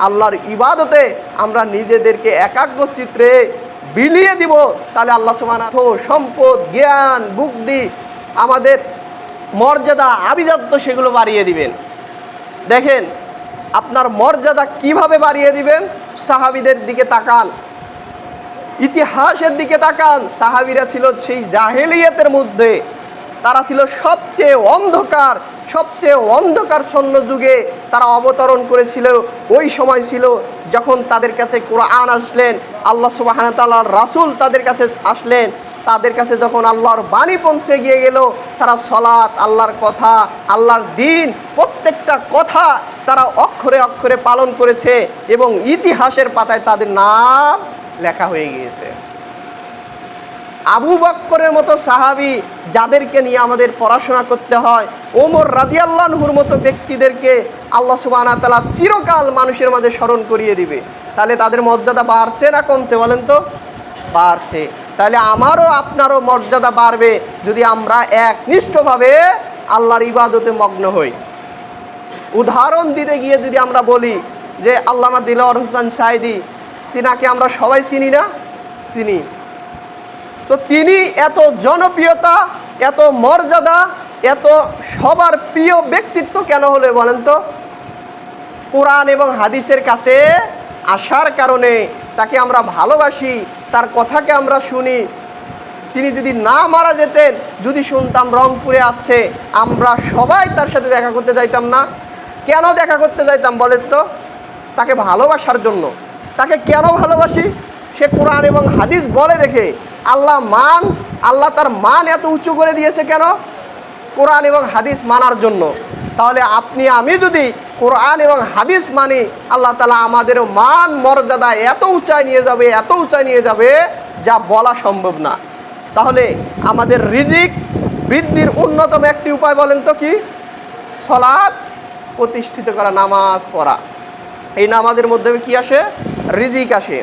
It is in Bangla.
আল্লাহর ইবাদতে আমরা নিজেদেরকে একাগ্র চিত্রে বিলিয়ে দিব, তাহলে আল্লাহ সুবহানাহু সম্পদ, জ্ঞান, বুদ্ধি, আমাদের মর্যাদা, আভিজাত্য সেগুলো বাড়িয়ে দিবেন। দেখেন আপনার মর্যাদা কিভাবে বাড়িয়ে দিবেন? সাহাবীদের দিকে তাকান, ইতিহাসের দিকে তাকান। সাহাবীরা ছিল সেই জাহেলিয়াতের মধ্যে, তারা ছিল সবচেয়ে অন্ধকারচ্ছন্ন যুগে তারা অবতরণ করেছিল। ওই সময় ছিল যখন তাদের কাছে কোরআন আসলেন, আল্লাহ সুবহানাহু ওয়া তাআলার রাসূল তাদের কাছে আসলেন, তাদের কাছে যখন আল্লাহর বাণী পৌঁছে গিয়ে গেল, তারা সালাত, আল্লাহর কথা, আল্লাহর দ্বীন, প্রত্যেকটা কথা তারা অক্ষরে অক্ষরে পালন করেছে এবং ইতিহাসের পাতায় তাদের নাম লেখা হয়ে গিয়েছে। আবু বকরের মতো সাহাবী যাদেরকে নিয়ে আমাদের পড়াশোনা করতে হয়, ওমর রাদিয়াল্লাহু আনহুর মতো ব্যক্তিদেরকে আল্লাহ সুবহানাহু ওয়া তাআলা চিরকাল মানুষের মাঝে স্মরণ করিয়ে দিবে। তাহলে তাদের মর্যাদা বাড়ছে না কমছে বলেন তো? বাড়ছে। তাহলে আমারও আপনারও মর্যাদা বাড়বে যদি আমরা একনিষ্ঠভাবে আল্লাহর ইবাদতে মগ্ন হই। উদাহরণ দিতে গিয়ে যদি আমরা বলি যে আল্লামা দিলওয়ার হোসেন সাঈদী, তিনাকে আমরা সবাই চিনি না? চিনি। তো তিনি এত জনপ্রিয়তা, এত মর্যাদা, এত সবার প্রিয় ব্যক্তিত্ব কেন হলে বলেন তো? কোরআন এবং হাদিসের কাছে আসার কারণে। তাকে আমরা ভালোবাসি, তার কথাকে আমরা শুনি। তিনি যদি না মারা যেতেন, যদি শুনতাম রংপুরে আছে, আমরা সবাই তার সাথে দেখা করতে যাইতাম না? কেন দেখা করতে যাইতাম বলেন তো? তাকে ভালোবাসার জন্য। তাকে কেন ভালোবাসি? সে কোরআন এবং হাদিস বলে দেখে। আল্লাহ তার মান এত উঁচু করে দিয়েছে কেন? কোরআন এবং হাদিস মানার জন্য। তাহলে আপনি আমি যদি কোরআন এবং হাদিস মানি, আল্লাহ তাআলা আমাদের মান মর্যাদা এত উঁচায় নিয়ে যাবে যা বলা সম্ভব না। তাহলে আমাদের রিজিক বৃদ্ধির অন্যতম একটি উপায় বলেন তো কি? সালাত প্রতিষ্ঠিত করা, নামাজ পড়া। এই নামাজের মধ্যে কি আসে? রিজিক আসে।